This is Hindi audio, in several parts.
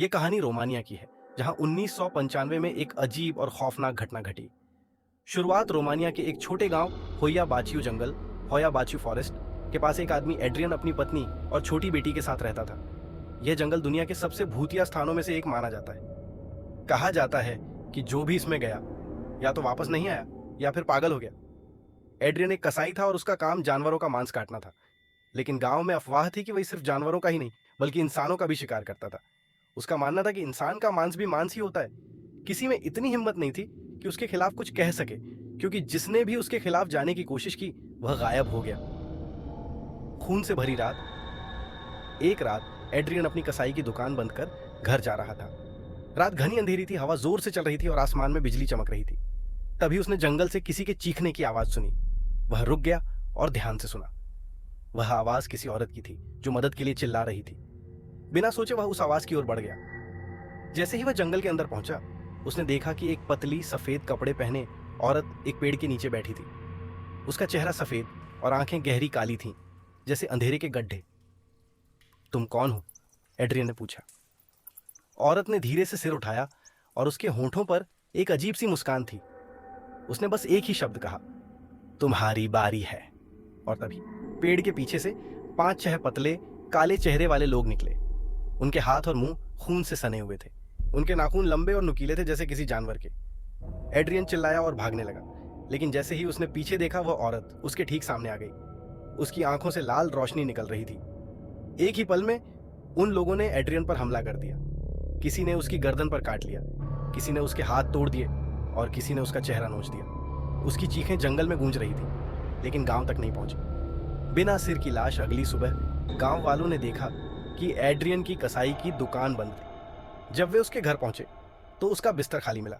ये कहानी रोमानिया की है, जहां 1995 में एक अजीब और खौफनाक घटना घटी। शुरुआत रोमानिया के एक छोटे गांव होया बाचियो जंगल, होया बाचियो फॉरेस्ट के पास एक आदमी एड्रियन अपनी पत्नी और छोटी बेटी के साथ रहता था। यह जंगल दुनिया के सबसे भूतिया स्थानों में से एक माना जाता है। कहा जाता है कि जो भी इसमें गया या तो वापस नहीं आया या फिर पागल हो गया। एड्रियन एक कसाई था और उसका काम जानवरों का मांस काटना था, लेकिन गांव में अफवाह थी कि वही सिर्फ जानवरों का ही नहीं बल्कि इंसानों का भी शिकार करता था। उसका मानना था कि इंसान का मांस भी मांस ही होता है। किसी में इतनी हिम्मत नहीं थी कि उसके खिलाफ कुछ कह सके, क्योंकि जिसने भी उसके खिलाफ जाने की कोशिश की वह गायब हो गया। खून से भरी रात। एक रात एड्रियन अपनी कसाई की दुकान बंद कर घर जा रहा था। रात घनी अंधेरी थी, हवा जोर से चल रही थी और आसमान में बिजली चमक रही थी। तभी उसने जंगल से किसी के चीखने की आवाज सुनी। वह रुक गया और ध्यान से सुना। वह आवाज किसी औरत की थी जो मदद के लिए चिल्ला रही थी। बिना सोचे वह उस आवाज की ओर बढ़ गया। जैसे ही वह जंगल के अंदर पहुंचा, उसने देखा कि एक पतली सफेद कपड़े पहने औरत एक पेड़ के नीचे बैठी थी। उसका चेहरा सफेद और आंखें गहरी काली थीं, जैसे अंधेरे के गड्ढे। तुम कौन हो? एड्रियन ने पूछा। औरत ने धीरे से सिर उठाया और उसके होंठों पर एक अजीब सी मुस्कान थी। उसने बस एक ही शब्द कहा, तुम्हारी बारी है। और तभी पेड़ के पीछे से 5-6 पतले काले चेहरे वाले लोग निकले। उनके हाथ और मुंह खून से सने हुए थे। उनके नाखून लंबे और नुकीले थे, जैसे किसी जानवर के। एड्रियन चिल्लाया और भागने लगा, लेकिन जैसे ही उसने पीछे देखा वह औरत उसके ठीक सामने आ गई। उसकी आंखों से लाल रोशनी निकल रही थी। एक ही पल में उन लोगों ने एड्रियन पर हमला कर दिया। किसी ने उसकी गर्दन पर काट लिया, किसी ने उसके हाथ तोड़ दिए और किसी ने उसका चेहरा नोच दिया। उसकी चीखें जंगल में गूंज रही थी, लेकिन गांव तक नहीं पहुंची। बिना सिर की लाश अगली सुबह गांव वालों ने देखा कि एड्रियन की कसाई की दुकान बंद थी। जब वे उसके घर पहुंचे तो उसका बिस्तर खाली मिला।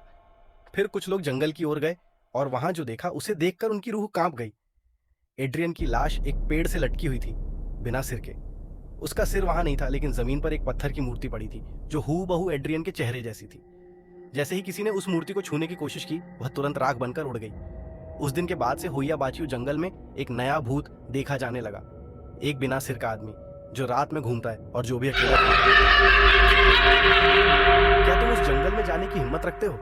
फिर कुछ लोग जंगल की ओर गए और वहां जो देखा उसे देखकर उनकी रूह कांप गई। एड्रियन की लाश एक पेड़ से लटकी हुई थी, बिना सिर के। उसका सिर वहां नहीं था, लेकिन जमीन पर एक पत्थर की मूर्ति पड़ी थी जो हूबहू एड्रियन के चेहरे जैसी थी। जैसे ही किसी ने उस मूर्ति को छूने की कोशिश की, वह तुरंत राख बनकर उड़ गई। उस दिन के बाद से होया बाचियो जंगल में एक नया भूत देखा जाने लगा। एक बिना सिर का आदमी जो रात में घूमता है और जो भी अकेला। क्या तुम उस जंगल में जाने की हिम्मत रखते हो?